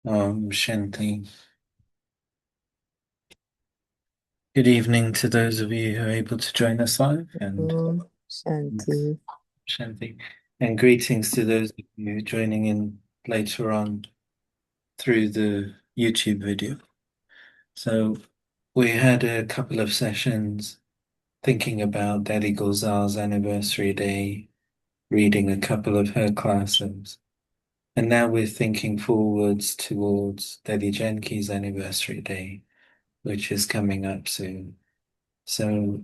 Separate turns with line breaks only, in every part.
Shanti. Good evening to those of you who are able to join us live, and
Shanti.
Shanti, and greetings to those of you joining in later on through the YouTube video. So we had a couple of sessions thinking about Dadi Gulzar's anniversary day, reading a couple of her classes, and now we're thinking forwards towards Dadi Janki's anniversary day, which is coming up soon. So,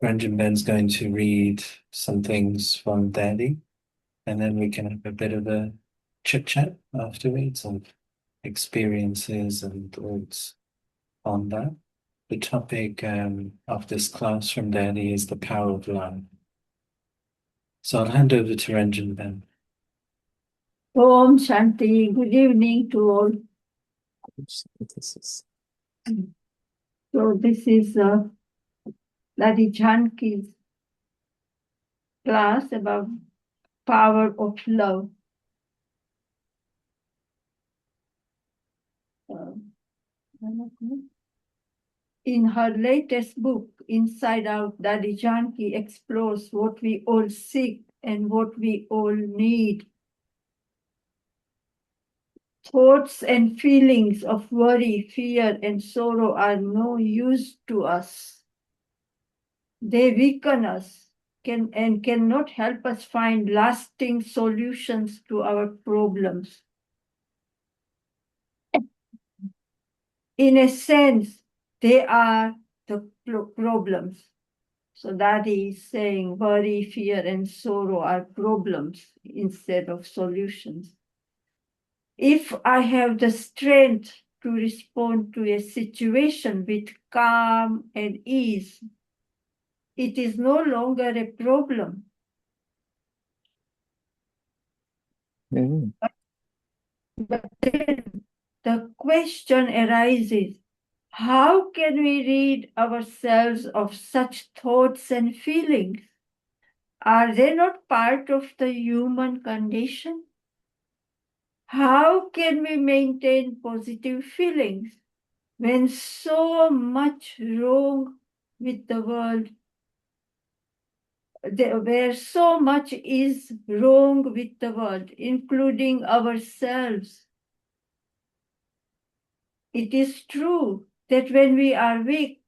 Ranjan Ben's going to read some things from Dadi, and then we can have a bit of a chit chat afterwards of experiences and thoughts on that. The topic of this class from Dadi is the power of love. So I'll hand over to Ranjan Ben.
Om Shanti. Good evening to all. So this is Dadi Janki's class about power of love. In her latest book, Inside Out, Dadi Janki explores what we all seek and what we all need. Thoughts and feelings of worry, fear, and sorrow are no use to us. They weaken us and cannot help us find lasting solutions to our problems. In a sense, they are the problems. So Dadi is saying worry, fear, and sorrow are problems instead of solutions. If I have the strength to respond to a situation with calm and ease, it is no longer a problem. But then the question arises, how can we rid ourselves of such thoughts and feelings? Are they not part of the human condition? How can we maintain positive feelings when so much wrong with the world, where so much is wrong with the world, including ourselves? It is true that when we are weak,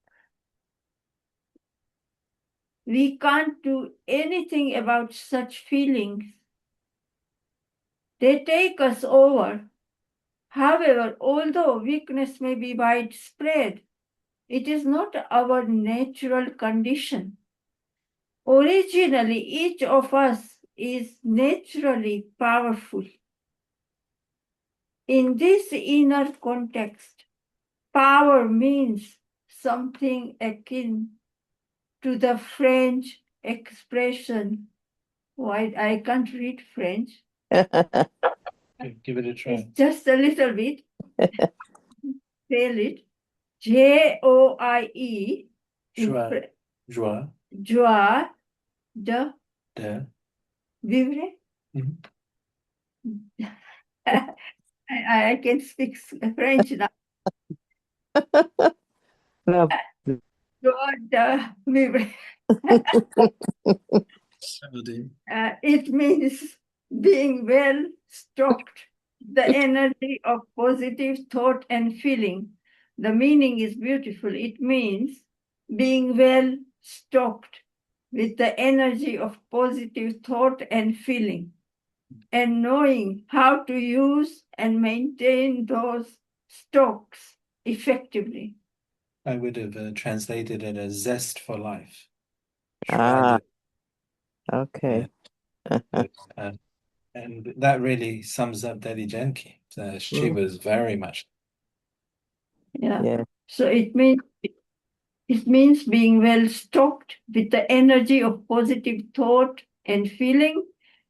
we can't do anything about such feelings. They take us over. However, although weakness may be widespread, it is not our natural condition. Originally, each of us is naturally powerful. In this inner context, power means something akin to the French expression. Why I can't read French.
Give it a try.
It's just a little bit. Spell it. Joie.
Joie. Joie.
Joie de vivre.
Mm-hmm.
I can speak French now. Joie de vivre. It means being well stocked, the energy of positive thought and feeling. The meaning is beautiful. It means being well stocked with the energy of positive thought and feeling, and knowing how to use and maintain those stocks effectively.
I would have translated it as zest for life.
Okay.
And that really sums up Dadi Janki. She was very much.
Yeah. So it means being well stocked with the energy of positive thought and feeling,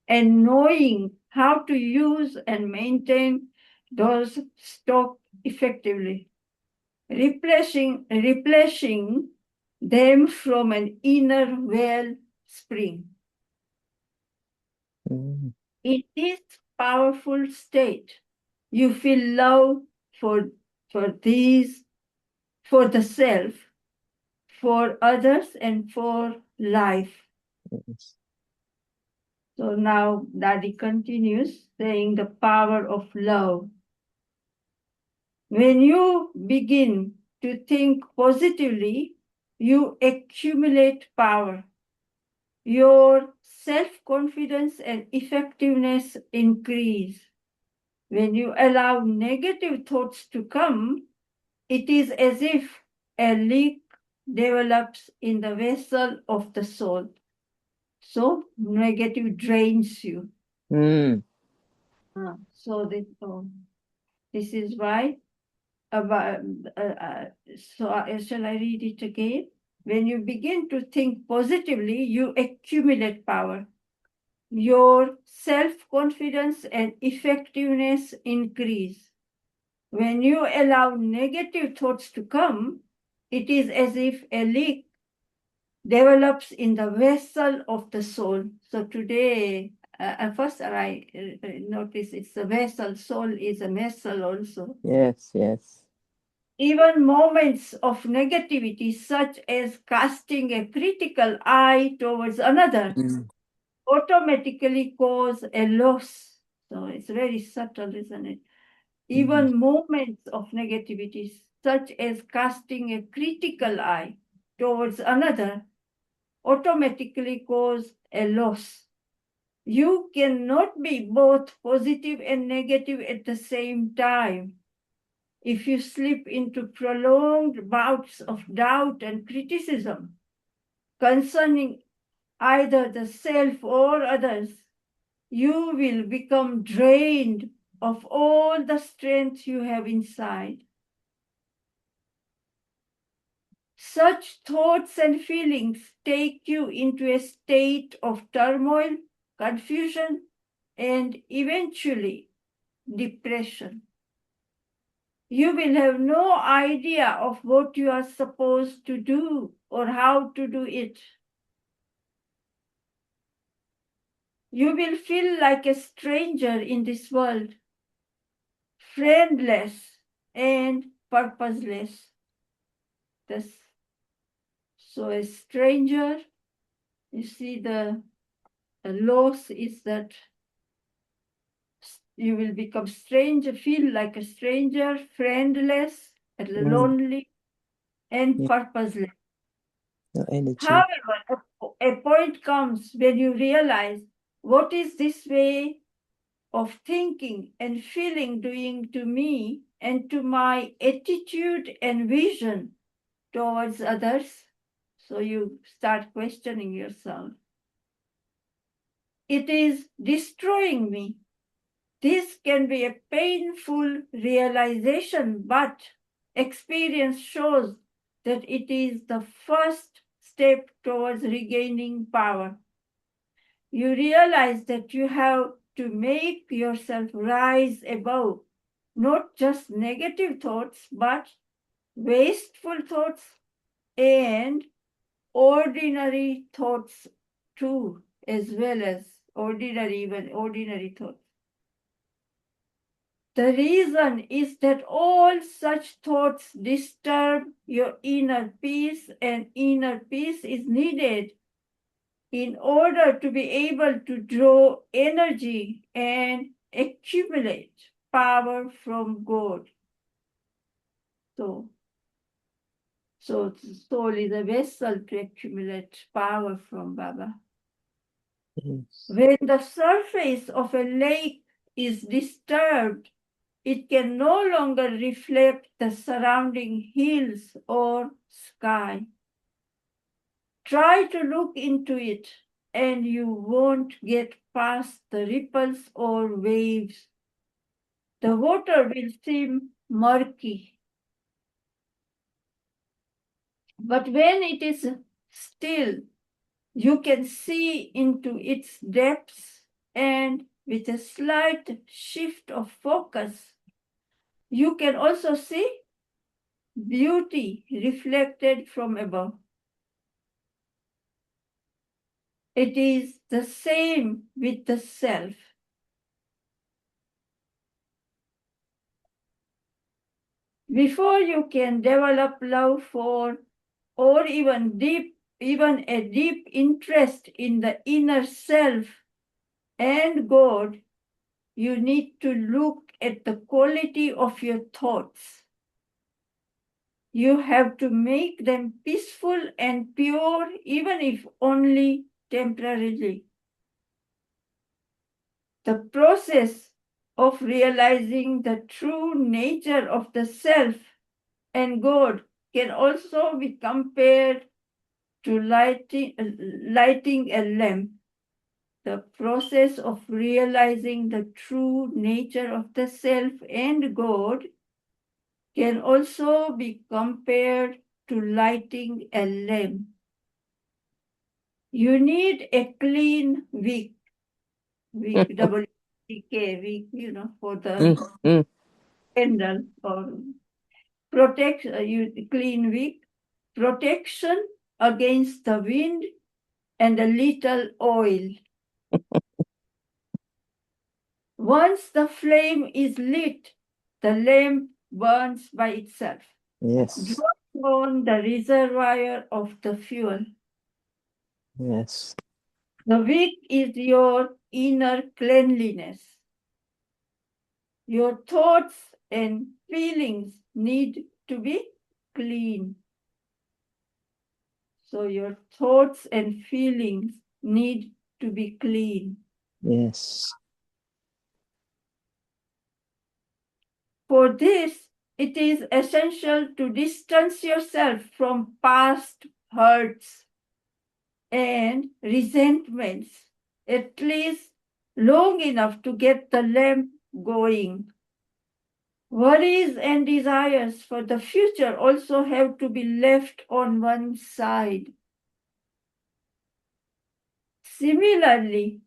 and knowing how to use and maintain those stock effectively, replacing them from an inner well spring. In this powerful state, You feel love for these, for the self, for others, and for life.
Yes.
So now Dadi continues saying the power of love. When you begin to think positively, you accumulate power. Your self-confidence and effectiveness increase. When you allow negative thoughts to come, it is as if a leak develops in the vessel of the soul. So negative drains you.
Mm.
So this is why about shall I read it again? When you begin to think positively, you accumulate power. Your self-confidence and effectiveness increase. When you allow negative thoughts to come, it is as if a leak develops in the vessel of the soul. So today, first I notice it's a vessel. Soul is a vessel also.
Yes, yes.
Even moments of negativity, such as casting a critical eye towards another,
Mm.
automatically cause a loss. So it's very subtle, isn't it? Even moments of negativity, such as casting a critical eye towards another, automatically cause a loss. You cannot be both positive and negative at the same time. If you slip into prolonged bouts of doubt and criticism concerning either the self or others, you will become drained of all the strength you have inside. Such thoughts and feelings take you into a state of turmoil, confusion, and eventually depression. You will have no idea of what you are supposed to do or how to do it. You will feel like a stranger in this world, friendless and purposeless. So a stranger, you see the loss is that you will become stranger, feel like a stranger, friendless, lonely, and
Yeah.
purposeless.
No energy.
However, a point comes when you realize what is this way of thinking and feeling doing to me and to my attitude and vision towards others. So you start questioning yourself. It is destroying me. This can be a painful realization, but experience shows that it is the first step towards regaining power. You realize that you have to make yourself rise above not just negative thoughts, but wasteful thoughts and ordinary thoughts too, as well as even ordinary thoughts. The reason is that all such thoughts disturb your inner peace, and inner peace is needed in order to be able to draw energy and accumulate power from God. So soul is a vessel to accumulate power from Baba.
Yes.
When the surface of a lake is disturbed, it can no longer reflect the surrounding hills or sky. Try to look into it, and you won't get past the ripples or waves. The water will seem murky. But when it is still, you can see into its depths, and with a slight shift of focus, you can also see beauty reflected from above. It is the same with the self. Before you can develop love for or even a deep interest in the inner self and God, you need to look at the quality of your thoughts. You have to make them peaceful and pure, even if only temporarily. The process of realizing the true nature of the self and God can also be compared to lighting a lamp. The process of realizing the true nature of the self and God can also be compared to lighting a lamp. You need a clean wick, W-I-C-K, wick, for the candle or clean wick, protection against the wind, and a little oil. Once the flame is lit, the lamp burns by itself.
Yes.
Draw on the reservoir of the fuel.
Yes.
The wick is your inner cleanliness. Your thoughts and feelings need to be clean. So your thoughts and feelings need to be clean.
Yes.
For this, it is essential to distance yourself from past hurts and resentments, at least long enough to get the lamp going. Worries and desires for the future also have to be left on one side. Similarly,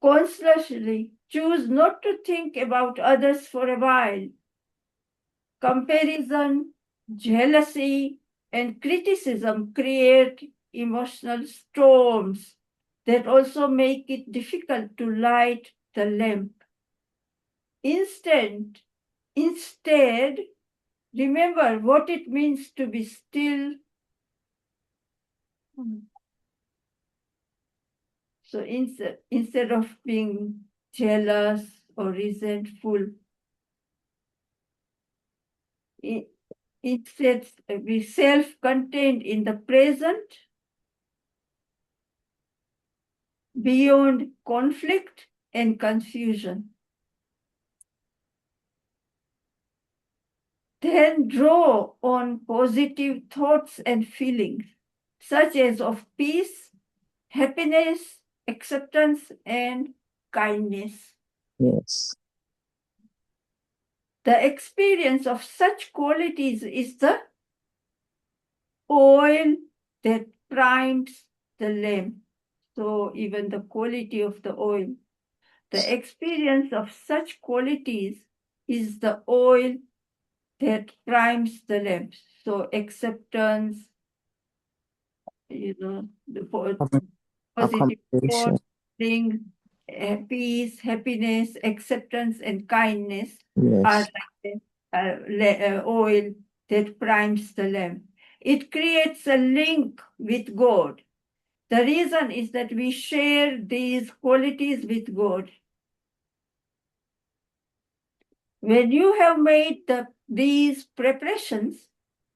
consciously choose not to think about others for a while. Comparison, jealousy, and criticism create emotional storms that also make it difficult to light the lamp. Instead, remember what it means to be still. So instead of being jealous or resentful, instead be self-contained in the present, beyond conflict and confusion. Then draw on positive thoughts and feelings, such as of peace, happiness, acceptance, and kindness.
Yes.
The experience of such qualities is the oil that primes the lamp. So even the quality of the oil, the experience of such qualities is the oil that primes the lamp. So acceptance, the positive
Accommodation.
thoughts bring peace, happiness, acceptance, and kindness are
Yes.
like oil that primes the lamp. It creates a link with God. The reason is that we share these qualities with God. When you have made these preparations,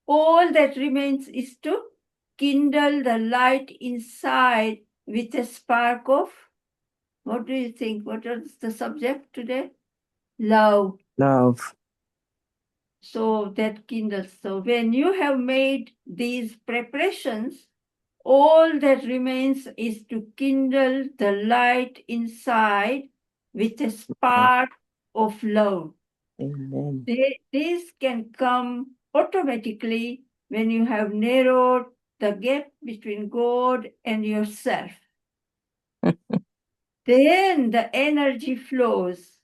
all that remains is to kindle the light inside with a spark of, what do you think? What is the subject today? Love.
Love.
So that kindles. So when you have made these preparations, all that remains is to kindle the light inside with a spark of love.
Amen.
This can come automatically when you have narrowed the gap between God and yourself. Then the energy flows.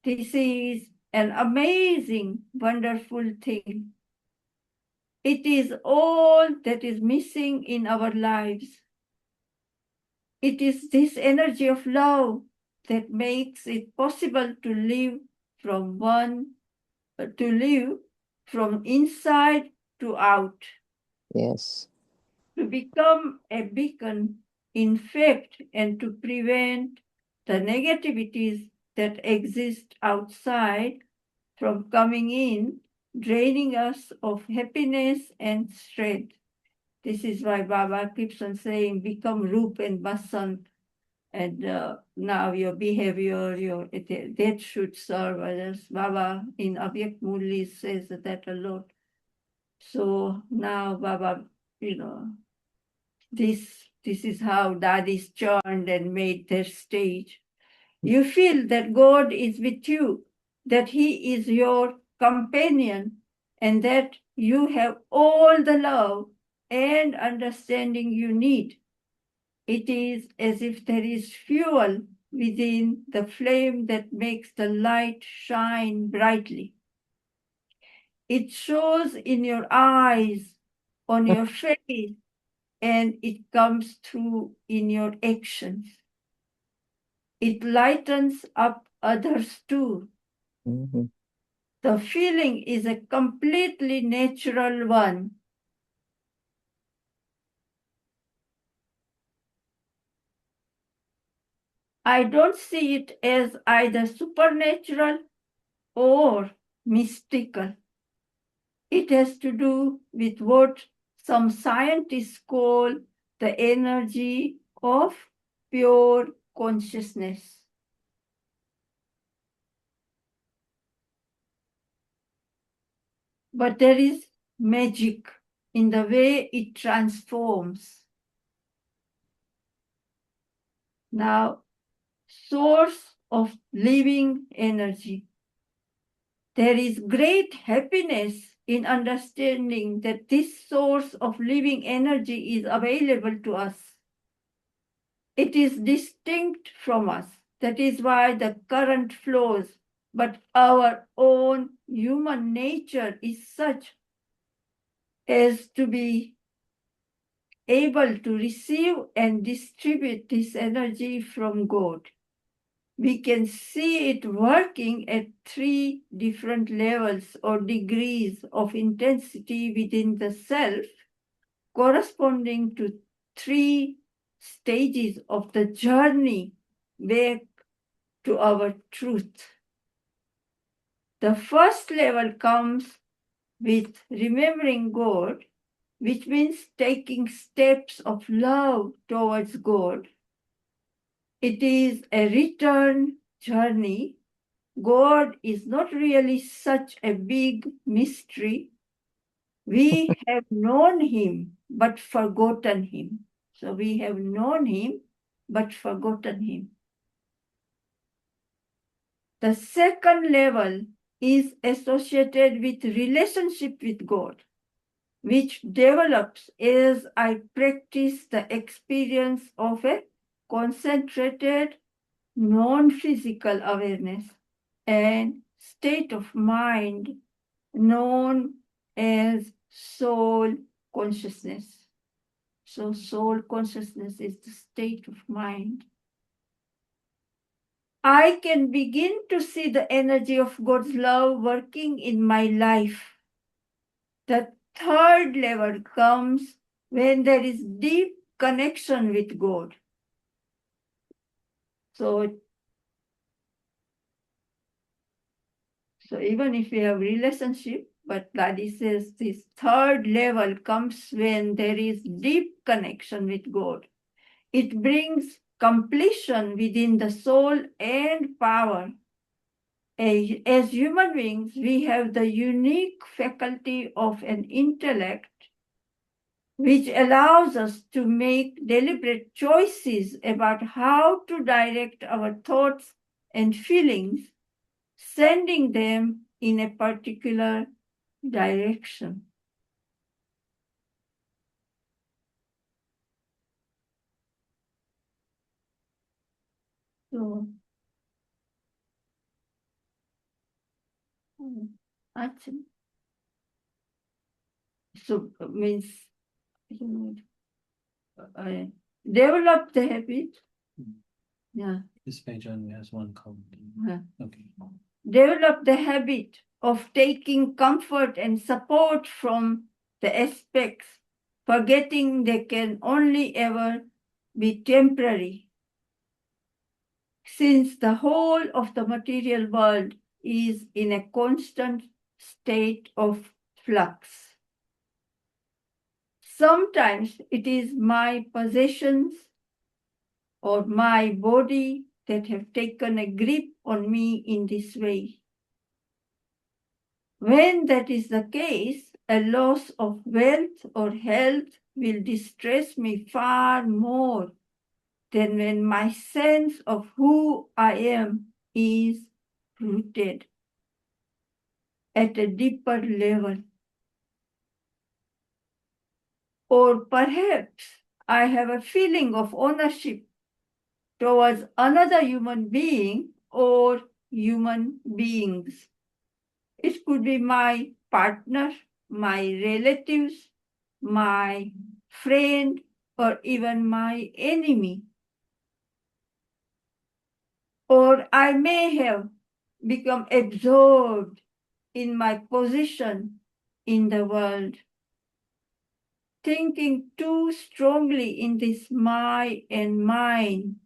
This is an amazing, wonderful thing. It is all that is missing in our lives. It is this energy of love that makes it possible to live from one to live from inside to out,
Yes.
to become a beacon in fact and to prevent the negativities that exist outside from coming in, draining us of happiness and strength. This is why Baba keeps on saying, become Roop and Basan. And now your behavior, that should serve others. Baba in Abhyakt Murli says that a lot. So now Baba, this is how Dadis churned and made their stage. You feel that God is with you, that He is your companion, and that you have all the love and understanding you need. It is as if there is fuel within the flame that makes the light shine brightly. It shows in your eyes, on your face, and it comes through in your actions. It lightens up others too.
Mm-hmm.
The feeling is a completely natural one. I don't see it as either supernatural or mystical. It has to do with what some scientists call the energy of pure consciousness. But there is magic in the way it transforms. Now, source of living energy. There is great happiness in understanding that this source of living energy is available to us. It is distinct from us. That is why the current flows. But our own human nature is such as to be able to receive and distribute this energy from God. We can see it working at 3 different levels or degrees of intensity within the self, corresponding to 3 stages of the journey back to our truth. The first level comes with remembering God, which means taking steps of love towards God. It is a return journey. God is not really such a big mystery. We have known Him but forgotten Him. So we have known Him but forgotten Him. The second level is associated with relationship with God, which develops as I practice the experience of a concentrated, non-physical awareness and state of mind known as soul consciousness. So soul consciousness is the state of mind. I can begin to see the energy of God's love working in my life. The third level comes when there is deep connection with God. So even if we have relationship, but Dadi says this third level comes when there is deep connection with God. It brings completion within the soul and power. As human beings, we have the unique faculty of an intellect which allows us to make deliberate choices about how to direct our thoughts and feelings, sending them in a particular direction. So, actually, means develop the habit. Yeah.
This page only has one comment.
Yeah.
Okay.
Develop the habit of taking comfort and support from the aspects, forgetting they can only ever be temporary, since the whole of the material world is in a constant state of flux. Sometimes it is my possessions or my body that have taken a grip on me in this way. When that is the case, a loss of wealth or health will distress me far more than when my sense of who I am is rooted at a deeper level. Or perhaps I have a feeling of ownership towards another human being or human beings. It could be my partner, my relatives, my friend, or even my enemy. Or I may have become absorbed in my position in the world, thinking too strongly in this my and mine,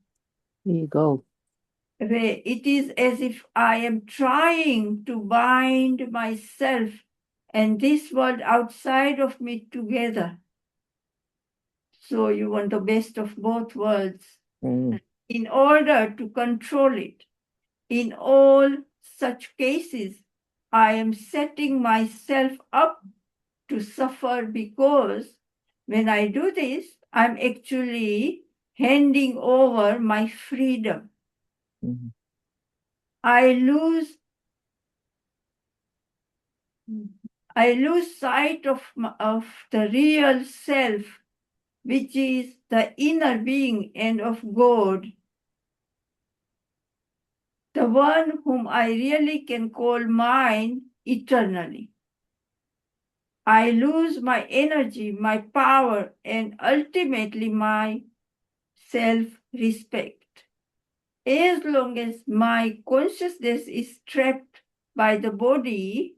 There you go.
where it is as if I am trying to bind myself and this world outside of me together. So you want the best of both worlds in order to control it. In all such cases, I am setting myself up to suffer because when I do this, I'm actually handing over my freedom.
Mhm.
I lose sight of the real self, which is the inner being and of God, the one whom I really can call mine eternally. I lose my energy, my power, and ultimately my self-respect. As long as my consciousness is trapped by the body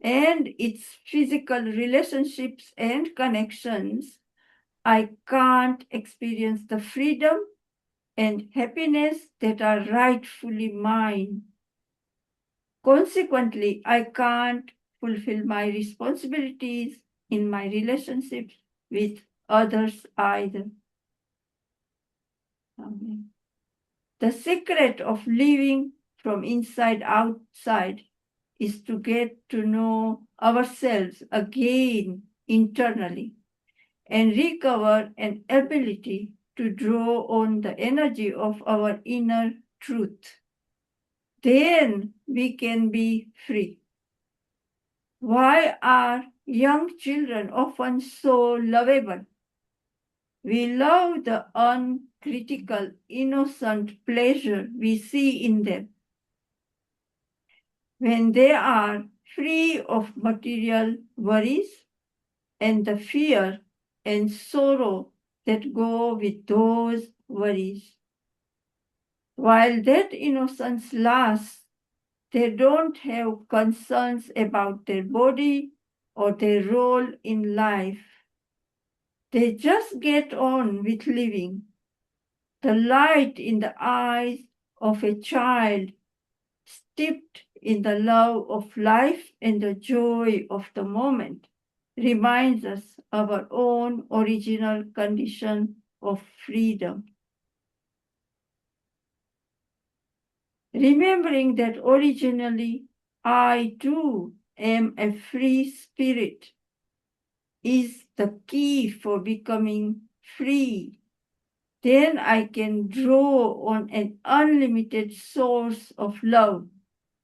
and its physical relationships and connections, I can't experience the freedom and happiness that are rightfully mine. Consequently, I can't fulfill my responsibilities in my relationships with others either. Amen. The secret of living from inside outside is to get to know ourselves again internally and recover an ability to draw on the energy of our inner truth. Then we can be free. Why are young children often so lovable? We love the uncritical, innocent pleasure we see in them. When they are free of material worries and the fear and sorrow that go with those worries. While that innocence lasts, they don't have concerns about their body or their role in life. They just get on with living. The light in the eyes of a child, steeped in the love of life and the joy of the moment, reminds us of our own original condition of freedom. Remembering that originally I too am a free spirit is the key for becoming free. Then I can draw on an unlimited source of love,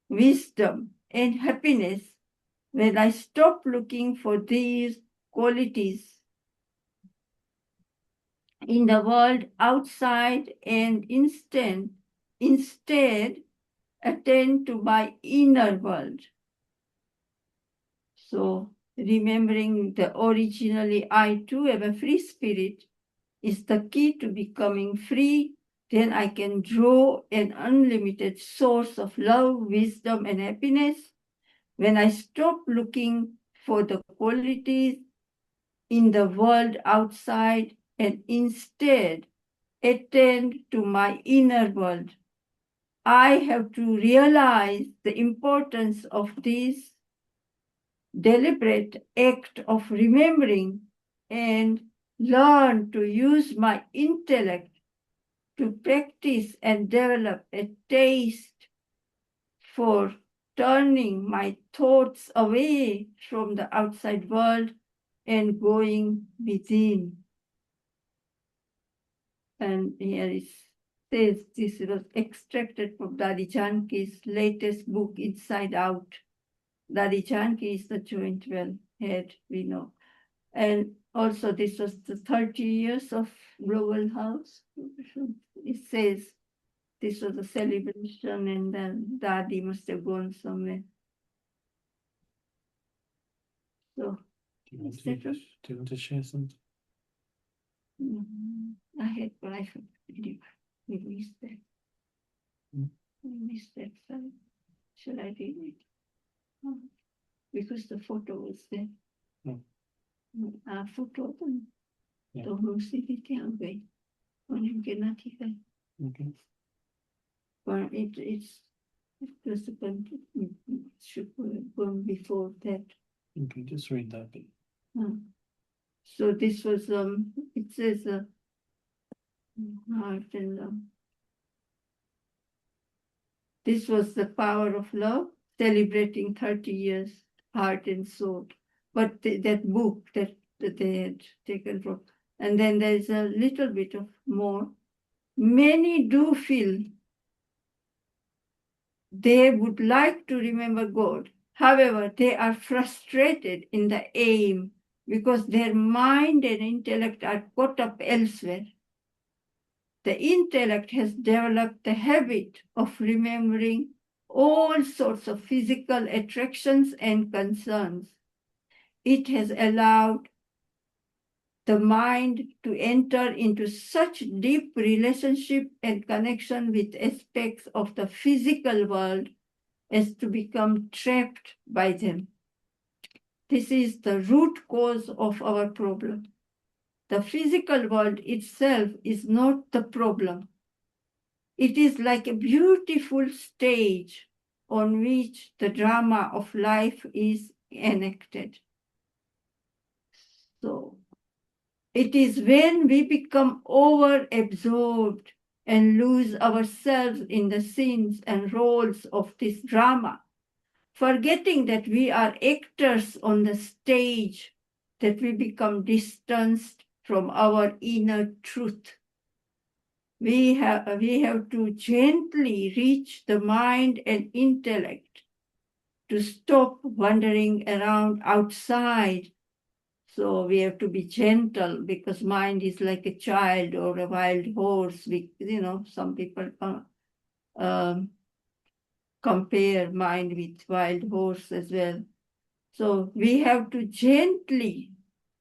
wisdom, and happiness when I stop looking for these qualities in the world outside and instead attend to my inner world. So remembering the originally I too am a free spirit is the key to becoming free. Then I can draw an unlimited source of love, wisdom, and happiness when I stop looking for the qualities in the world outside and instead attend to my inner world. I have to realize the importance of this deliberate act of remembering and learn to use my intellect to practice and develop a taste for turning my thoughts away from the outside world and going within. And here it says this was extracted from Dadi Janki's latest book, Inside Out. Dadi Janki is the joint well head, we know. And also this was the 30 years of Global House. It says this was a celebration and then Dadi must have gone somewhere. So,
Do you want to share something?
I had, but I forgot. Anyway, we missed that.
Mm.
We missed that side. Should I read it? Oh, because the photo was there.
Mm.
Photo
Yeah.
तो हम उसी भी क्या गई उनके ना ठीक है
Okay.
but it was should go before that.
Okay, just read that bit.
So this was it says heart and this was the power of love celebrating 30 years heart and soul, but that book that they had taken from, and then there's a little bit of more. Many do feel they would like to remember God. However, they are frustrated in the aim because their mind and intellect are caught up elsewhere. The intellect has developed the habit of remembering all sorts of physical attractions and concerns. It has allowed the mind to enter into such deep relationship and connection with aspects of the physical world as to become trapped by them. This is the root cause of our problem. The physical world itself is not the problem. It is like a beautiful stage on which the drama of life is enacted. So, it is when we become over-absorbed and lose ourselves in the scenes and roles of this drama, forgetting that we are actors on the stage, that we become distanced from our inner truth. We have to gently reach the mind and intellect to stop wandering around outside. So we have to be gentle because mind is like a child or a wild horse. Some people compare mind with wild horse as well. So we have to gently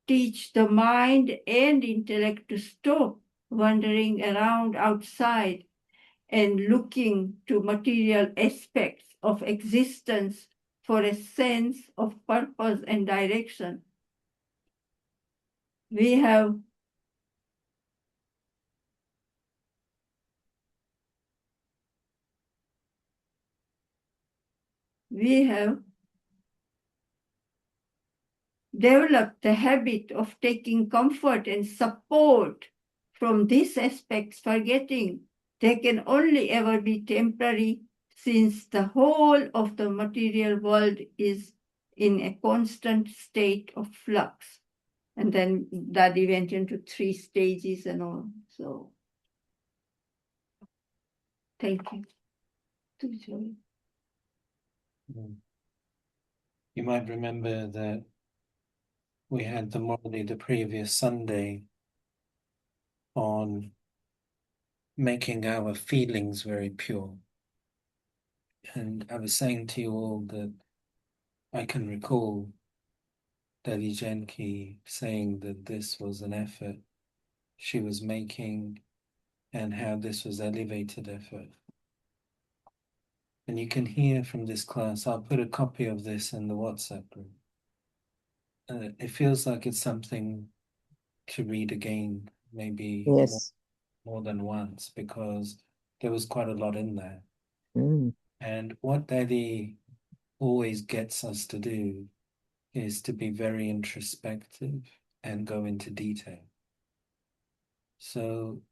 teach the mind and intellect to stop wandering around outside and looking to material aspects of existence for a sense of purpose and direction. We have developed the habit of taking comfort and support from these aspects, forgetting they can only ever be temporary, since the whole of the material world is in a constant state of flux. And then Dadi went into 3 stages and all. So, thank you.
You might remember that we had the Morley the previous Sunday on making our feelings very pure. And I was saying to you all that I can recall Dadi Janki saying that this was an effort she was making and how this was elevated effort. And you can hear from this class, I'll put a copy of this in the WhatsApp group. It feels like it's something to read again, maybe
Yes.
more than once, because there was quite a lot in there.
Mm.
And what Daddy always gets us to do is to be very introspective and go into detail. So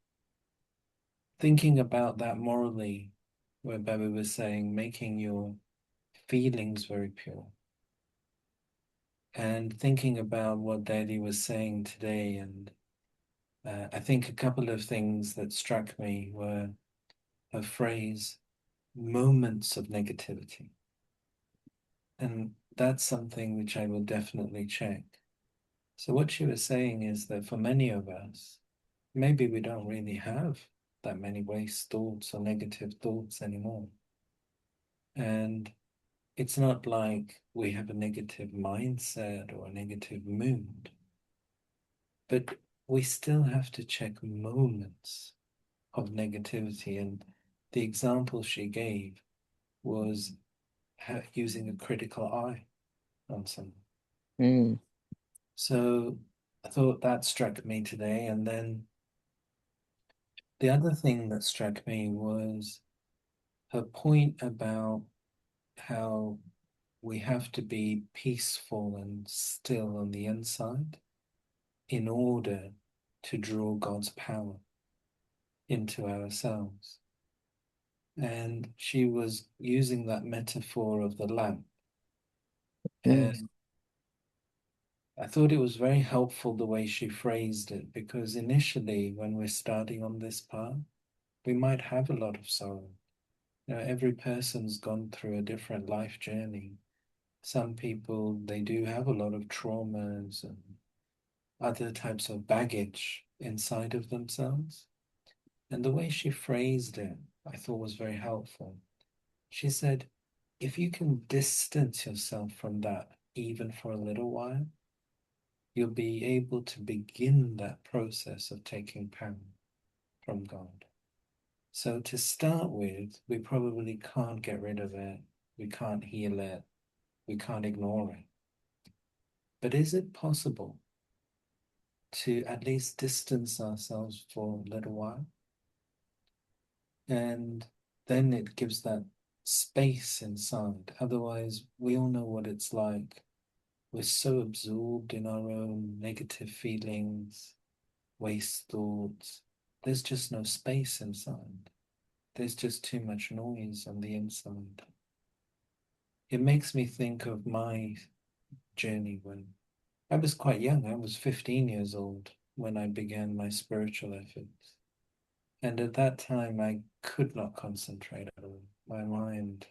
thinking about that morally, where Baba was saying, making your feelings very pure, and thinking about what Daddy was saying today, and I think a couple of things that struck me were a phrase, moments of negativity. And that's something which I will definitely check. So what she was saying is that for many of us, maybe we don't really have that many waste thoughts or negative thoughts anymore. And it's not like we have a negative mindset or a negative mood, but we still have to check moments of negativity. And the example she gave was using a critical eye on someone.
Mm.
So I thought that struck me today. And then the other thing that struck me was her point about how we have to be peaceful and still on the inside in order to draw God's power into ourselves. And she was using that metaphor of the lamp.
Mm.
And I thought it was very helpful the way she phrased it, because initially, when we're starting on this path, we might have a lot of sorrow. You know, every person's gone through a different life journey. Some people, they do have a lot of traumas and other types of baggage inside of themselves. And the way she phrased it, I thought was very helpful. She said, if you can distance yourself from that, even for a little while, you'll be able to begin that process of taking power from God. So to start with, we probably can't get rid of it. We can't heal it. We can't ignore it. But is it possible to at least distance ourselves for a little while? And then it gives that space inside. Otherwise, we all know what it's like. We're so absorbed in our own negative feelings, waste thoughts. There's just no space inside. There's just too much noise on the inside. It makes me think of my journey when I was quite young. I was 15 years old when I began my spiritual efforts. And at that time, I could not concentrate at all. My mind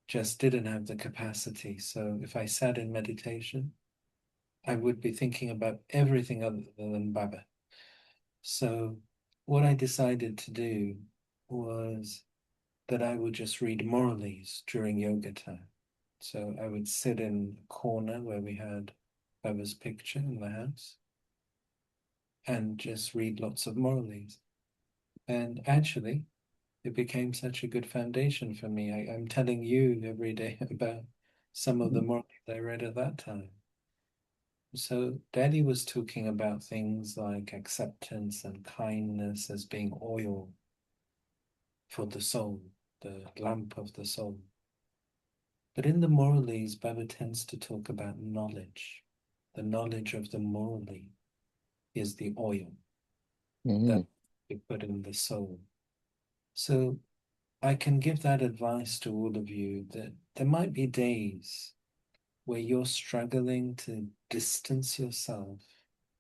just didn't have the capacity. So if I sat in meditation, I would be thinking about everything other than Baba. So what I decided to do was that I would just read moralies during yoga time. So I would sit in a corner where we had Baba's picture in the house and just read lots of moralies. And actually, it became such a good foundation for me. I'm telling you every day about some of the
Mm.
moralities I read at that time. So Daddy was talking about things like acceptance and kindness as being oil for the soul, the lamp of the soul. But in the moralies, Baba tends to talk about knowledge. The knowledge of the morally is the oil that
Mm.
we put in the soul. So I can give that advice to all of you that there might be days where you're struggling to distance yourself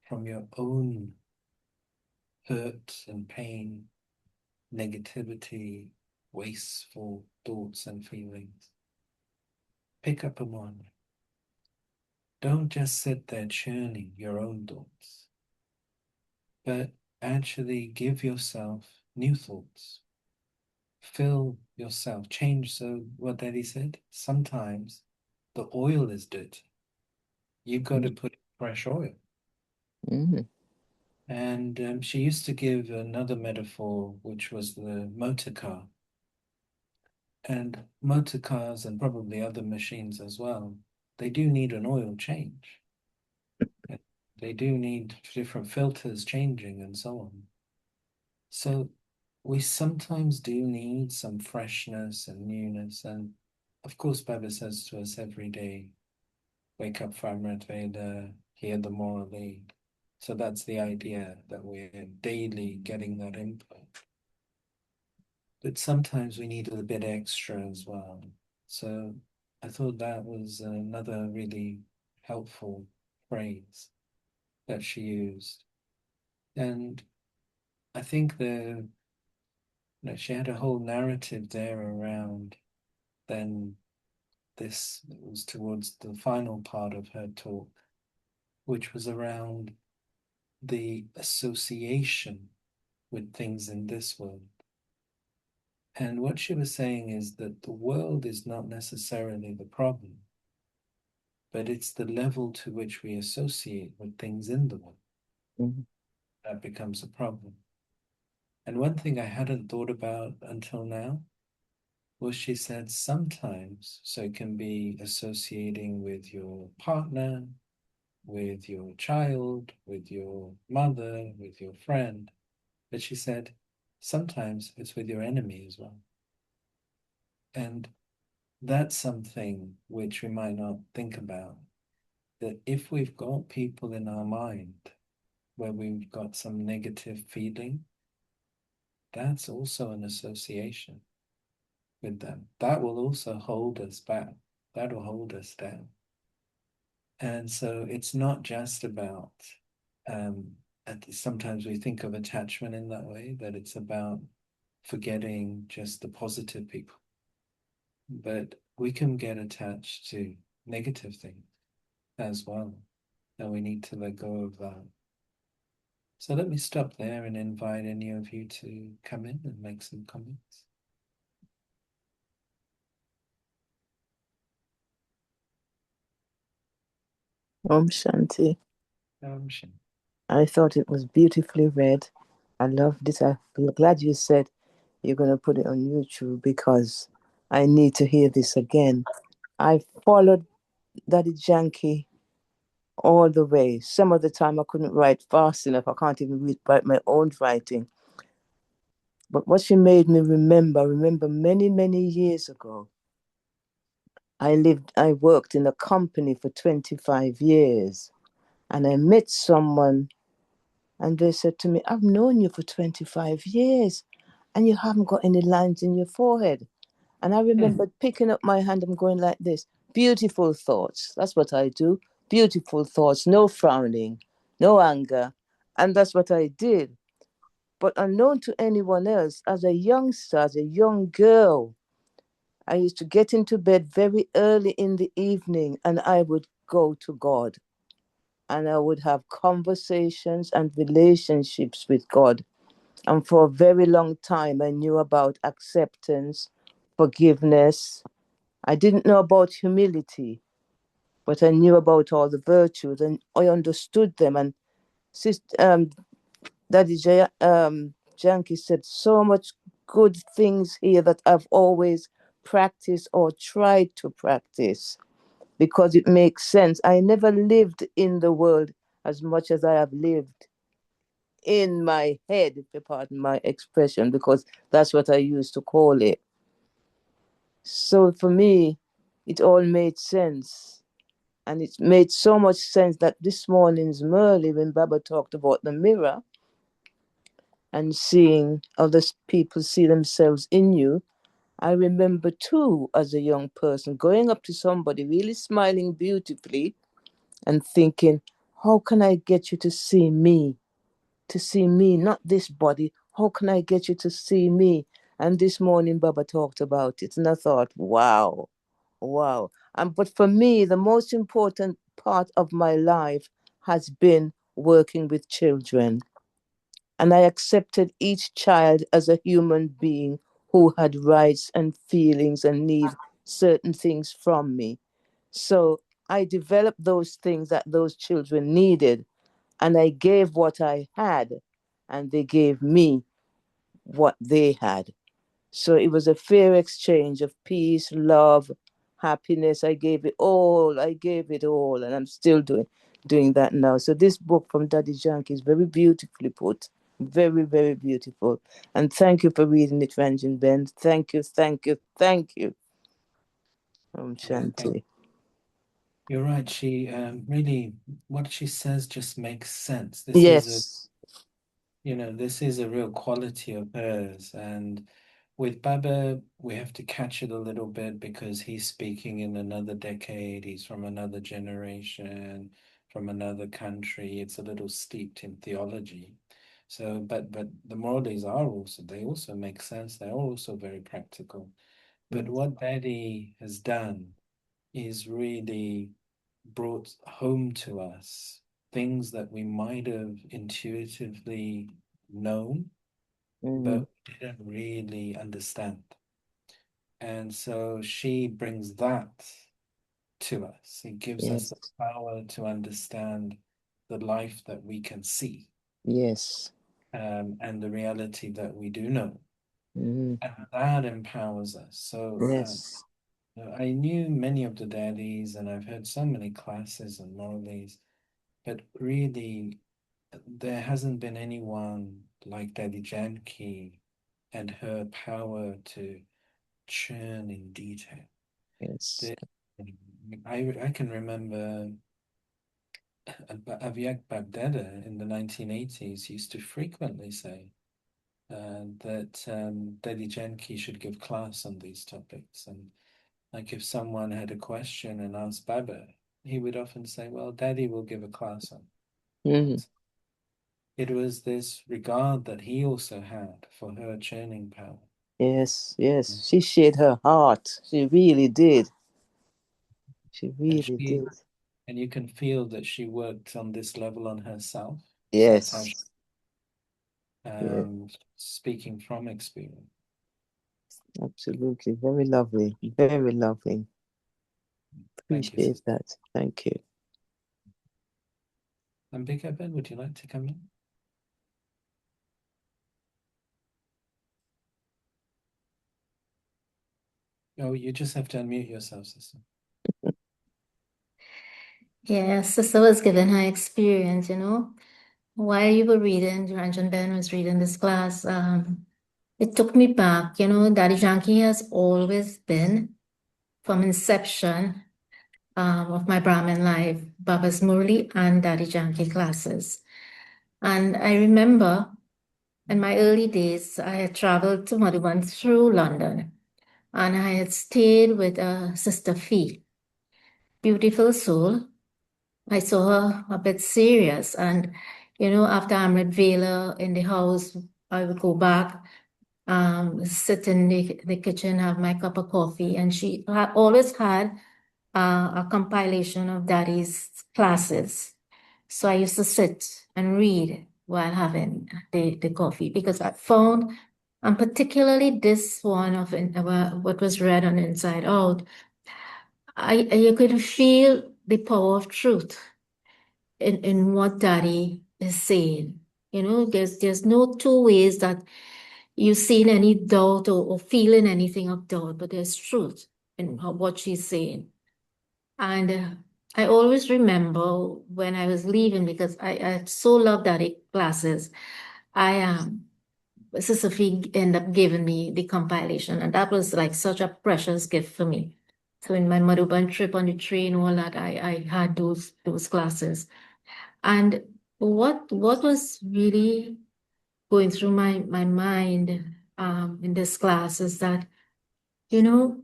from your own hurt and pain, negativity, wasteful thoughts and feelings. Pick up a one. Don't just sit there churning your own thoughts, but actually give yourself new thoughts. Fill yourself, change. So, what Daddy said, sometimes the oil is dirty. You've got to put in fresh oil.
Mm.
And she used to give another metaphor, which was the motor car. And motor cars and probably other machines as well, they do need an oil change. They do need different filters changing and so on. So we sometimes do need some freshness and newness. And of course, Baba says to us every day, wake up for Amrit Veda, hear the morally. So that's the idea, that we're daily getting that input. But sometimes we need a bit extra as well. So I thought that was another really helpful phrase that she used. And I think she had a whole narrative there around then this was towards the final part of her talk, which was around the association with things in this world. And what she was saying is that the world is not necessarily the problem, but it's the level to which we associate with things in the world that becomes a problem. And one thing I hadn't thought about until now was she said sometimes, so it can be associating with your partner, with your child, with your mother, with your friend. But she said sometimes it's with your enemy as well. And that's something which we might not think about. That if we've got people in our mind where we've got some negative feeling, that's also an association with them. That will also hold us back. That will hold us down. And so it's not just about, sometimes we think of attachment in that way, that it's about forgetting just the positive people. But we can get attached to negative things as well. And we need to let go of that. So let me stop there and invite any of you to come in and make some comments.
Shanti.
Shanti.
I thought it was beautifully read. I loved it. I'm glad you said you're going to put it on YouTube because I need to hear this again. I followed Daddy Janki all the way. Some of the time I couldn't write fast enough. I can't even write my own writing. But what she made me remember many, many years ago, I worked in a company for 25 years and I met someone and they said to me, I've known you for 25 years and you haven't got any lines in your forehead. And I remember picking up my hand and going like this, beautiful thoughts. That's what I do. Beautiful thoughts, no frowning, no anger. And that's what I did. But unknown to anyone else, as a youngster, as a young girl, I used to get into bed very early in the evening and I would go to God and I would have conversations and relationships with God. And for a very long time, I knew about acceptance, forgiveness. I didn't know about humility, but I knew about all the virtues and I understood them. And Daddy Janki said so much good things here that I've always practiced or tried to practice because it makes sense. I never lived in the world as much as I have lived in my head, if you pardon my expression, because that's what I used to call it. So for me, it all made sense. And it made so much sense that this morning's Merle, when Baba talked about the mirror and seeing other people see themselves in you, I remember too, as a young person, going up to somebody, really smiling beautifully and thinking, how can I get you to see me? To see me, not this body. How can I get you to see me? And this morning, Baba talked about it. And I thought, wow, wow. But for me, the most important part of my life has been working with children. And I accepted each child as a human being who had rights and feelings and need certain things from me. So I developed those things that those children needed, and I gave what I had, and they gave me what they had. So it was a fair exchange of peace, love, happiness. I gave it all. I gave it all, and I'm still doing that now. So this book from Daddy Janki is very beautifully put. Very, very beautiful. And thank you for reading it, Ranjin Ben. Thank you, thank you, thank you. Shanti.
You're right. She really, what she says just makes sense.
Yes.
This is a real quality of hers. And with Baba, we have to catch it a little bit because he's speaking in another decade. He's from another generation, from another country. It's a little steeped in theology. So, but the moralities they also make sense. They're also very practical. But what Daddy has done is really brought home to us things that we might have intuitively known,
Mm.
but we didn't really understand. And so she brings that to us. It gives us
Yes.
the power to understand the life that we can see,
Yes.
and the reality that we do know.
Mm.
And that empowers us. So
Yes.
I knew many of the daddies, and I've heard so many classes and moralities, but really, there hasn't been anyone like Daddy Janki and her power to churn in detail.
Yes.
The, I can remember Aviak Babdada in the 1980s used to frequently say that Daddy Janki should give class on these topics. And like if someone had a question and asked Baba, he would often say, well, Daddy will give a class on
Mm.
it. It was this regard that he also had for her churning power.
Yes. Yes. She shared her heart. She really did. She
And
really
she
did.
and you can feel that she worked on this level on herself. That's how she,
Yes. Yes.
speaking from experience.
Absolutely. Very lovely. Very lovely.
Thank you,
Appreciate
sister.
that. Thank you.
And Big Ben, would you like to come in? Oh, you just have to unmute yourself, sister.
Yeah, sister was giving her experience, While you were reading, Ranjan Ben was reading this class, it took me back, Daddy Janki has always been, from inception of my Brahmin life, Baba's Murli and Daddy Janki classes. And I remember in my early days, I had traveled to Madhuban through London, and I had stayed with Sister Fee, beautiful soul. I saw her a bit serious, and after Amrit Vela in the house, I would go back, sit in the kitchen, have my cup of coffee, and she always had a compilation of Daddy's classes. So I used to sit and read while having the coffee because I found, and particularly this one of what was read on Inside Out, you could feel the power of truth in what Daddy is saying. There's no two ways that you've seen any doubt or feeling anything of doubt, but there's truth in what she's saying. And I always remember when I was leaving because I so loved Daddy classes. I Sister Fee ended up giving me the compilation, and that was like such a precious gift for me. So in my Madhuban trip on the train, all that, I had those classes. And what was really going through my mind in this class is that,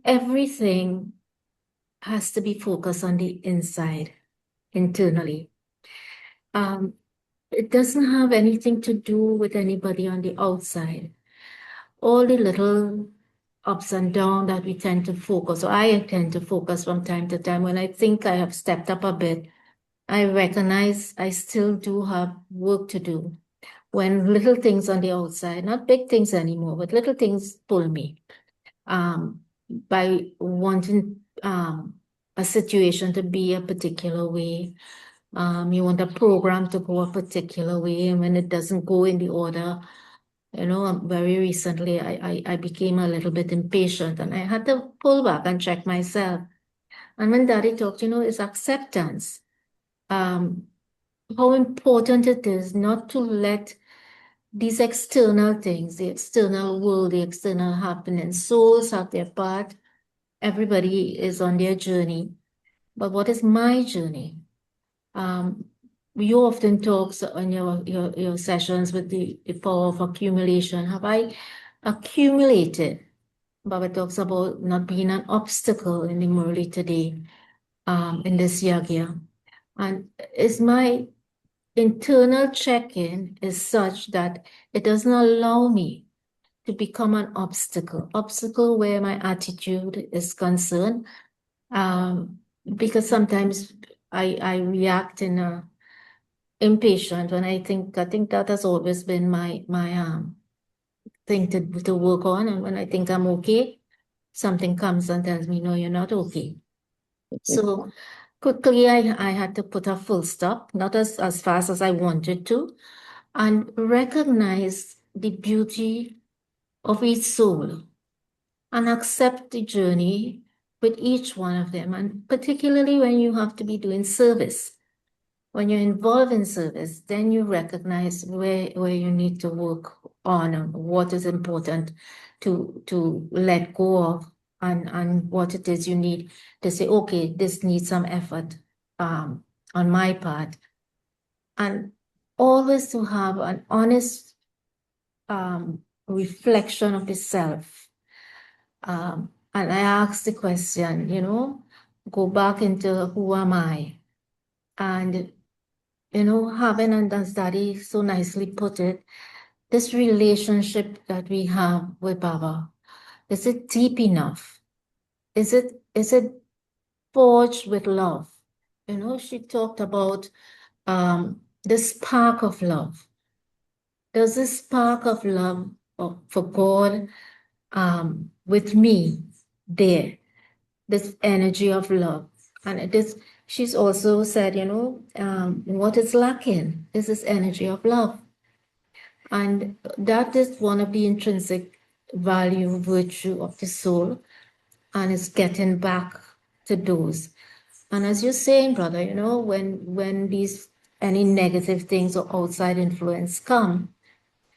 everything has to be focused on the inside, internally. Um, it doesn't have anything to do with anybody on the outside. All the little ups and downs that we tend to focus, or I tend to focus from time to time when I think I have stepped up a bit, I recognize I still do have work to do. When little things on the outside, not big things anymore, but little things pull me by wanting a situation to be a particular way. You want a program to go a particular way, and when it doesn't go in the order Very recently I became a little bit impatient and I had to pull back and check myself. And when Daddy talked, it's acceptance. How important it is not to let these external things, the external world, the external happening, souls have their part. Everybody is on their journey. But what is my journey? You often talk on your sessions with the power of accumulation. Have I accumulated? Baba talks about not being an obstacle in the Murli today, in this yagya. And is my internal check-in is such that it doesn't allow me to become an obstacle where my attitude is concerned. Because sometimes I react in a impatient when I think that has always been my thing to work on. And when I think I'm okay, something comes and tells me, no, you're not okay. So quickly I had to put a full stop, not as fast as I wanted to, and recognize the beauty of each soul and accept the journey with each one of them. And particularly when you have to be doing service. When you're involved in service, then you recognize where you need to work on and what is important to let go of and what it is you need to say, okay, this needs some effort on my part. And always to have an honest reflection of the self. And I ask the question, go back into who am I? And having, and as Daddy so nicely put it, this relationship that we have with Baba, is it deep enough? Is it forged with love? She talked about the spark of love. Does this spark of love for God with me there? This energy of love. And it is, she's also said, what is lacking is this energy of love. And that is one of the intrinsic value, virtue of the soul, and it's getting back to those. And as you're saying, brother, when these any negative things or outside influence come,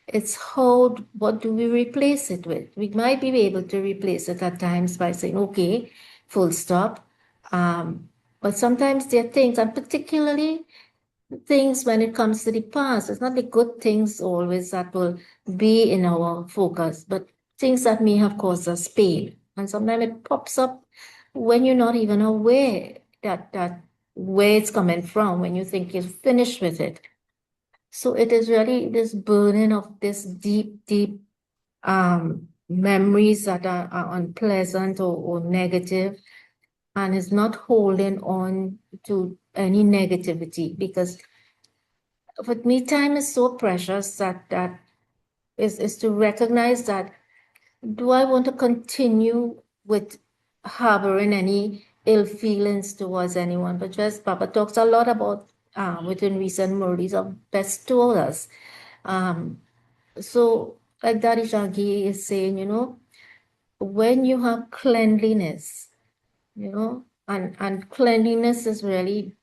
it's what do we replace it with? We might be able to replace it at times by saying, okay, full stop. But sometimes there are things, and particularly things when it comes to the past, it's not the good things always that will be in our focus, but things that may have caused us pain. And sometimes it pops up when you're not even aware that where it's coming from, when you think you're finished with it. So it is really this burning of this deep, deep memories that are unpleasant or negative, and is not holding on to any negativity, because with me, time is so precious that is to recognize that, do I want to continue with harboring any ill feelings towards anyone? But just Papa talks a lot about within recent Murdis of bestowers. So like Daddy Janki is saying, when you have cleanliness, and cleanliness is really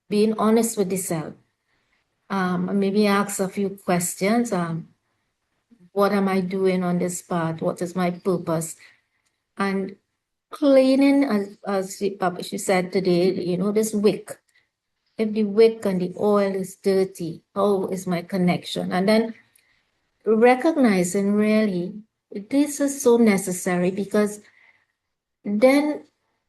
being honest with yourself. Maybe ask a few questions. What am I doing on this path? What is my purpose? And cleaning, as she said today, this wick. If the wick and the oil is dirty, how is my connection? And then recognizing really this is so necessary, because then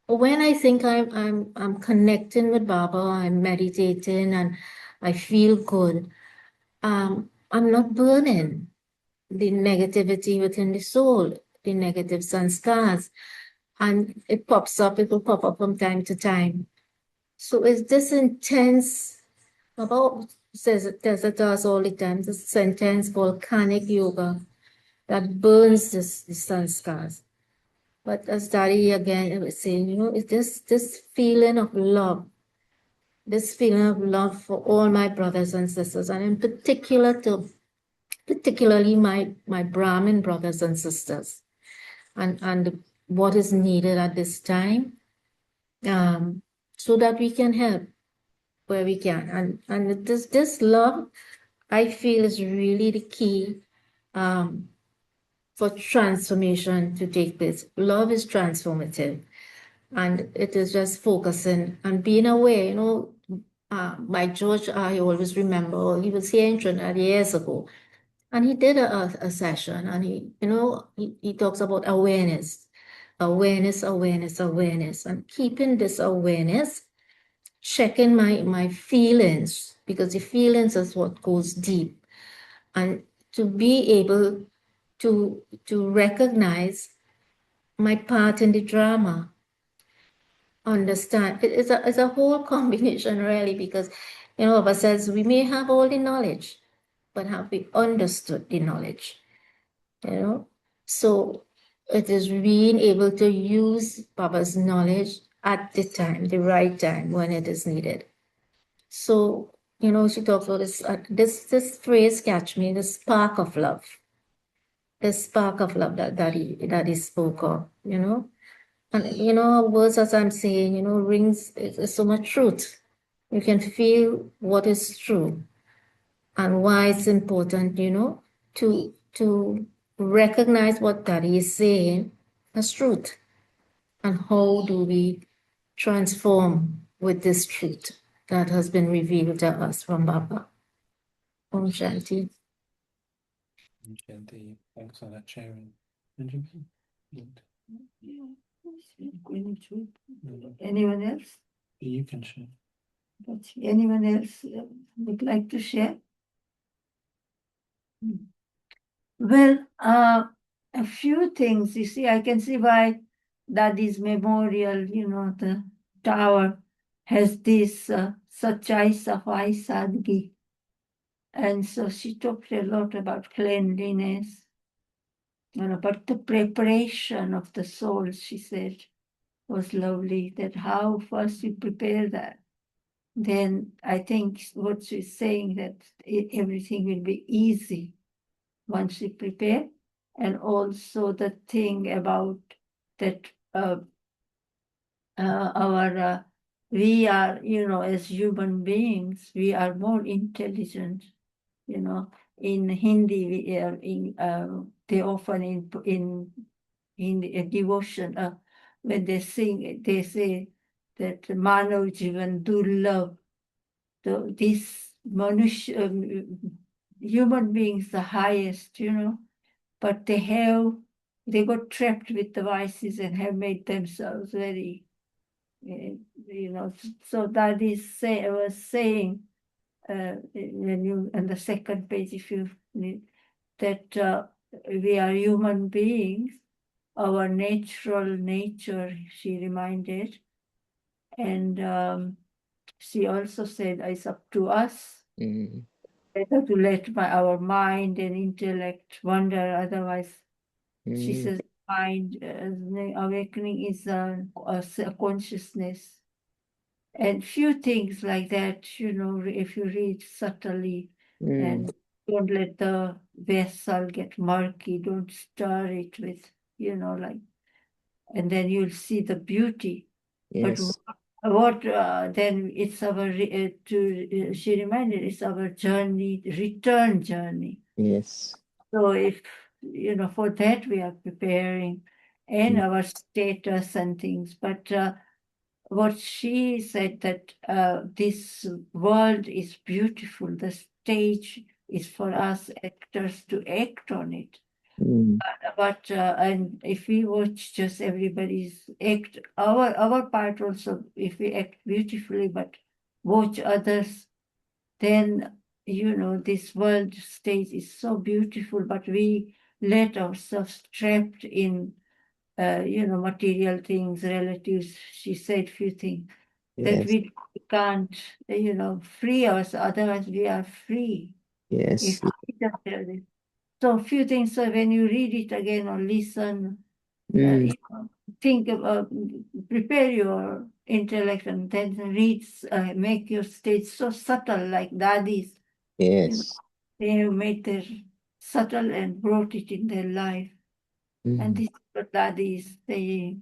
when I think I'm connecting with Baba, I'm meditating and I feel good, I'm not burning the negativity within the soul, the negative sanskars, and it will pop up from time to time. So it's this intense, about says it does all the time, this intense volcanic yoga that burns the sanskars. But as Daddy again was saying, it's this feeling of love, this feeling of love for all my brothers and sisters, and in particular to particularly my Brahmin brothers and sisters, and what is needed at this time, so that we can help where we can. And this love, I feel, is really the key for transformation to take place. Love is transformative, and it is just focusing and being aware. By George, I always remember he was here in Trinidad years ago, and he did a session, and he talks about awareness, awareness, awareness, awareness, and keeping this awareness, checking my feelings, because the feelings is what goes deep, and to be able to recognize my part in the drama, understand. It's a whole combination, really, because Baba says we may have all the knowledge, but have we understood the knowledge? So it is being able to use Baba's knowledge at the time, the right time, when it is needed. So, she talks about this phrase, catch me, the spark of love. The spark of love that he spoke of, And words, as I'm saying, rings is so much truth. You can feel what is true and why it's important, to recognize what Daddy is saying as truth. And how do we transform with this truth that has been revealed to us from Baba? Om Shanti.
Janki, thanks for that sharing. Janki?
Anyone else?
You can share.
Anyone else would like to share? Well, a few things. You see, I can see why Dadi's memorial, the tower has this Sachai Safai Sadgi. And so she talked a lot about cleanliness, but the preparation of the soul, she said, was lovely, that how first you prepare that. Then I think what she's saying, that everything will be easy once you prepare. And also the thing about that we are, as human beings, we are more intelligent. In Hindi, we are they often in devotion, when they sing, they say that Manav Jivan Durlabh. So this human beings, the highest, but they got trapped with the vices and have made themselves very, so that is was saying, when you, on the second page, if you need, that we are human beings, our natural nature, she reminded. And she also said it's up to us better to let our mind and intellect wander, otherwise, she says, mind awakening is a consciousness. And few things like that, if you read subtly and don't let the vessel get murky, don't stir it with, and then you'll see the beauty.
Yes.
But what then it's our, she reminded, it's our journey, return journey.
Yes.
So if, for that we are preparing and our status and things. But what she said, that this world is beautiful. The stage is for us actors to act on it. But and if we watch just everybody's act, our part also, if we act beautifully, but watch others, then this world stage is so beautiful, but we let ourselves trapped in material things, relatives. She said few things that
Yes.
we can't free us, otherwise we are free.
Yes.
If we don't tell this. So few things, so when you read it again or listen, think about, prepare your intellect, and then read, make your stage so subtle, like Dadi's.
Yes.
They have made their subtle and brought it in their life. And this is what Dadi is saying,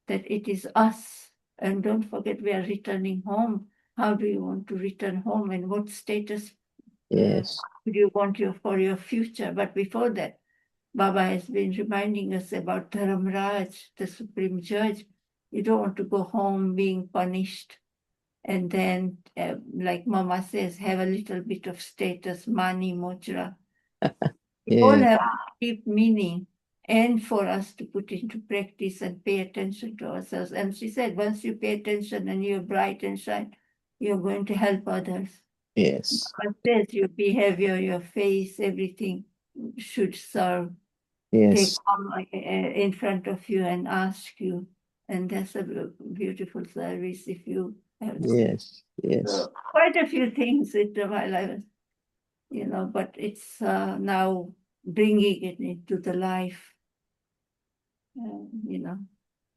that it is us. And don't forget, we are returning home. How do you want to return home, and what status
Yes.
do you want for your future? But before that, Baba has been reminding us about Dharamraj, the Supreme Judge. You don't want to go home being punished. And then, like Mama says, have a little bit of status, money, mudra. It all
Yeah.
have deep meaning, and for us to put into practice and pay attention to ourselves. And she said, once you pay attention and you're bright and shine, you're going to help others.
Yes.
But says your behavior, your face, everything should serve. They
Yes.
come in front of you and ask you, and that's a beautiful service if you have.
Yes. Yes.
So quite a few things while I was, but it's now bringing it into the life,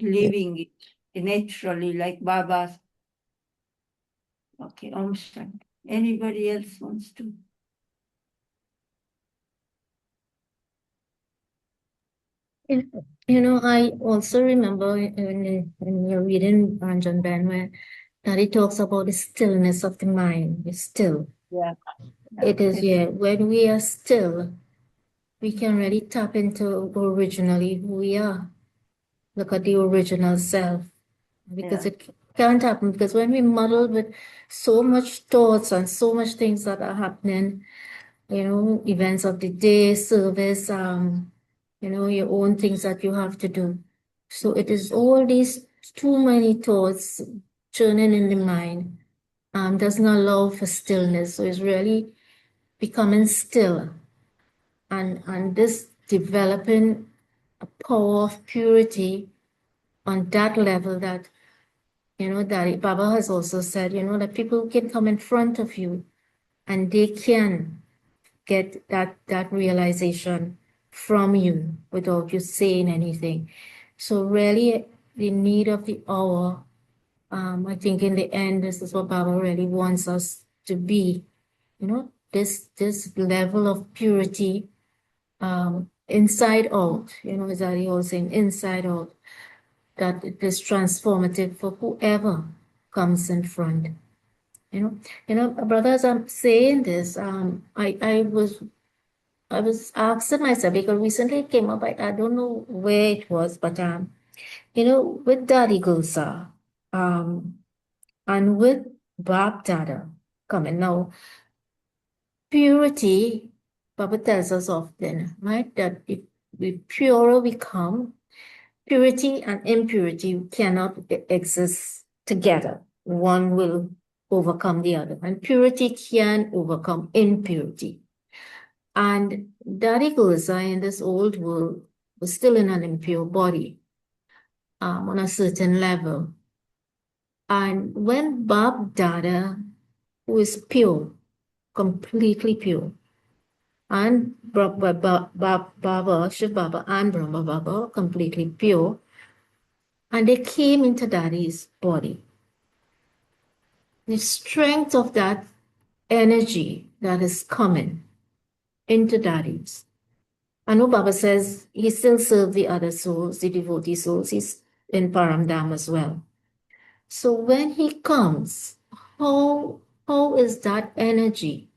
living it naturally like Baba's. Okay, Om Shanti. Anybody else wants to?
I also remember when you're reading Ranjan Ben where Daddy talks about the stillness of the mind. It's still.
Yeah.
It is, yeah. When we are still, we can really tap into originally who we are. Look at the original self. Because it can't happen. Because when we muddle with so much thoughts and so much things that are happening, events of the day, service, your own things that you have to do. So it is all these too many thoughts churning in the mind, doesn't allow for stillness. So it's really becoming still and this developing a power of purity on that level that, that Baba has also said, that people can come in front of you and they can get that realization from you without you saying anything. So really the need of the hour, I think in the end, this is what Baba really wants us to be, this level of purity, inside out, as I was saying, inside out, that it is transformative for whoever comes in front. Brothers, I'm saying this, I was asking myself because recently it came up, I don't know where it was, but with Daddy Gulsa, and with Bab Dada coming now, purity, Baba tells us often, right, that if the purer we come, purity and impurity cannot exist together. One will overcome the other, and purity can overcome impurity. And Daddy Gulsa in this old world was still in an impure body, on a certain level. And when Bab Dada, who is pure, completely pure, and Baba, Shiv Baba, and Brahma Baba, completely pure, and they came into Daddy's body. The strength of that energy that is coming into Daddy's. I know Baba says he still serves the other souls, the devotee souls. He's in Paramdam as well. So when he comes, how is that energy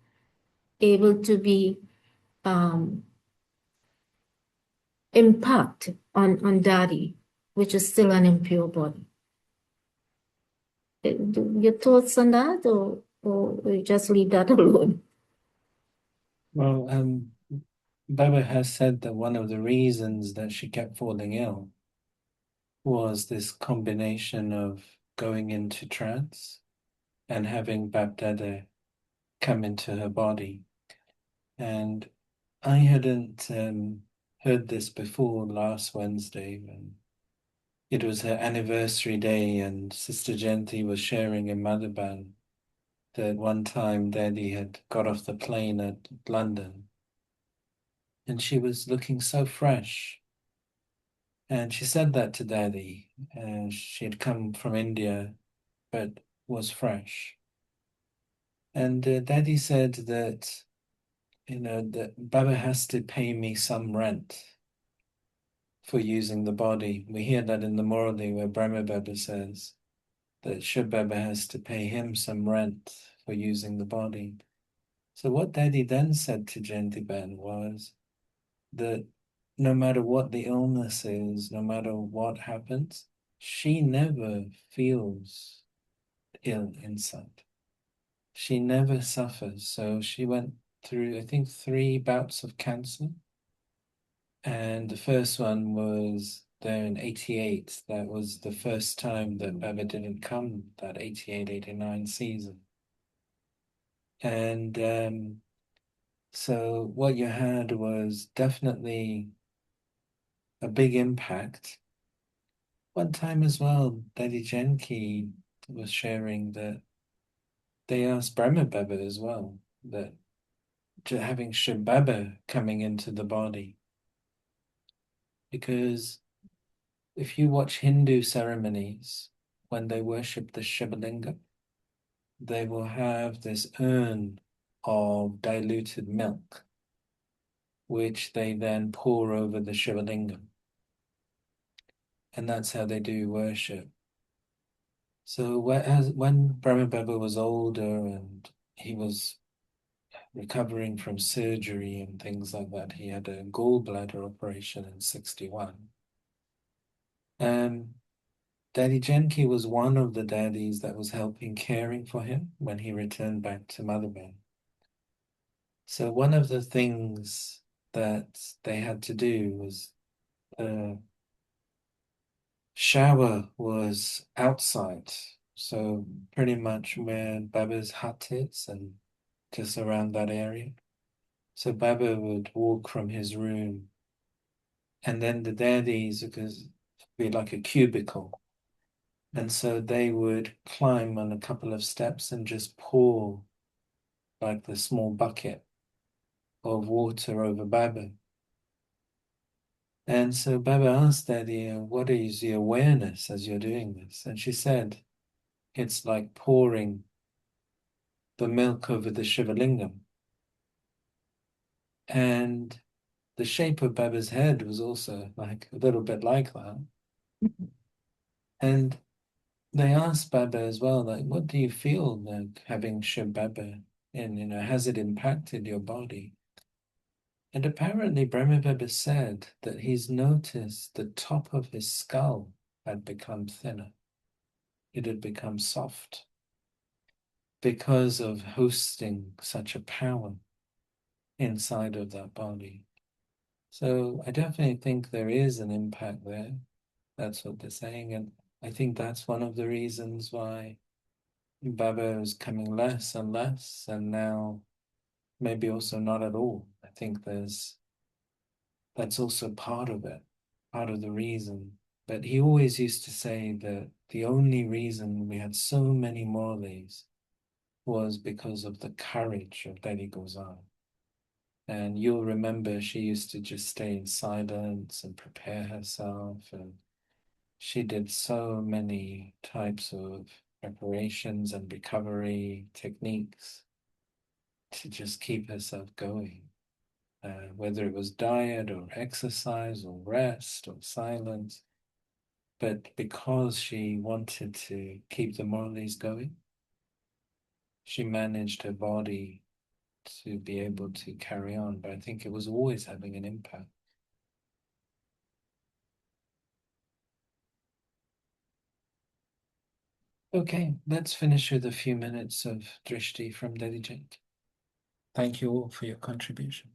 able to be impact on Daddy, which is still an impure body? Your thoughts on that, or we just leave that alone?
Well, Baba has said that one of the reasons that she kept falling ill was this combination of going into trance and having Bapdada come into her body. And I hadn't heard this before last Wednesday when it was her anniversary day and Sister Janki was sharing in Madhaban that one time Daddy had got off the plane at London and she was looking so fresh. And she said that to Daddy. She had come from India but was fresh. And Daddy said that that Baba has to pay me some rent for using the body. We hear that in the Murali where Brahma Baba says that Shiv Baba has to pay him some rent for using the body. So what Dadi then said to Janti Ben was that no matter what the illness is, no matter what happens, she never feels ill inside. She never suffers. So she went through, I think, 3 bouts of cancer. And the first one was there in 88. That was the first time that Baba didn't come, that 88, 89 season. And so what you had was definitely a big impact. One time as well, Dadi Janki was sharing that they asked Brahma Baba as well, that having Shiv Baba coming into the body. Because if you watch Hindu ceremonies, when they worship the Shivalinga, they will have this urn of diluted milk, which they then pour over the Shivalinga. And that's how they do worship. So when Brahma Baba was older and he was recovering from surgery and things like that, he had a gallbladder operation in 61. Dadi Janki was one of the daddies that was helping caring for him when he returned back to Motherban. So one of the things that they had to do was shower was outside. So pretty much where Baba's hut is and just around that area. So Baba would walk from his room and then the daddies, because it'd be like a cubicle. And so they would climb on a couple of steps and just pour like the small bucket of water over Baba. And so Baba asked Daddy, what is the awareness as you're doing this? And she said, it's like pouring the milk over the Shivalingam. And the shape of Baba's head was also like a little bit like that. And they asked Baba as well, like, what do you feel like having Shiv Baba in, has it impacted your body? And apparently Brahma Baba said that he's noticed the top of his skull had become thinner. It had become soft because of hosting such a power inside of that body. So I definitely think there is an impact there. That's what they're saying. And I think that's one of the reasons why Baba is coming less and less, and now maybe also not at all. I think that's also part of it, part of the reason. But he always used to say that the only reason we had so many Morleys was because of the courage of Dadi Gozan. And you'll remember she used to just stay in silence and prepare herself. And she did so many types of preparations and recovery techniques to just keep herself going. Whether it was diet or exercise or rest or silence. But because she wanted to keep the Morleys going, she managed her body to be able to carry on. But I think it was always having an impact. Okay, let's finish with a few minutes of Drishti from Dadi Janki. Thank you all for your contribution.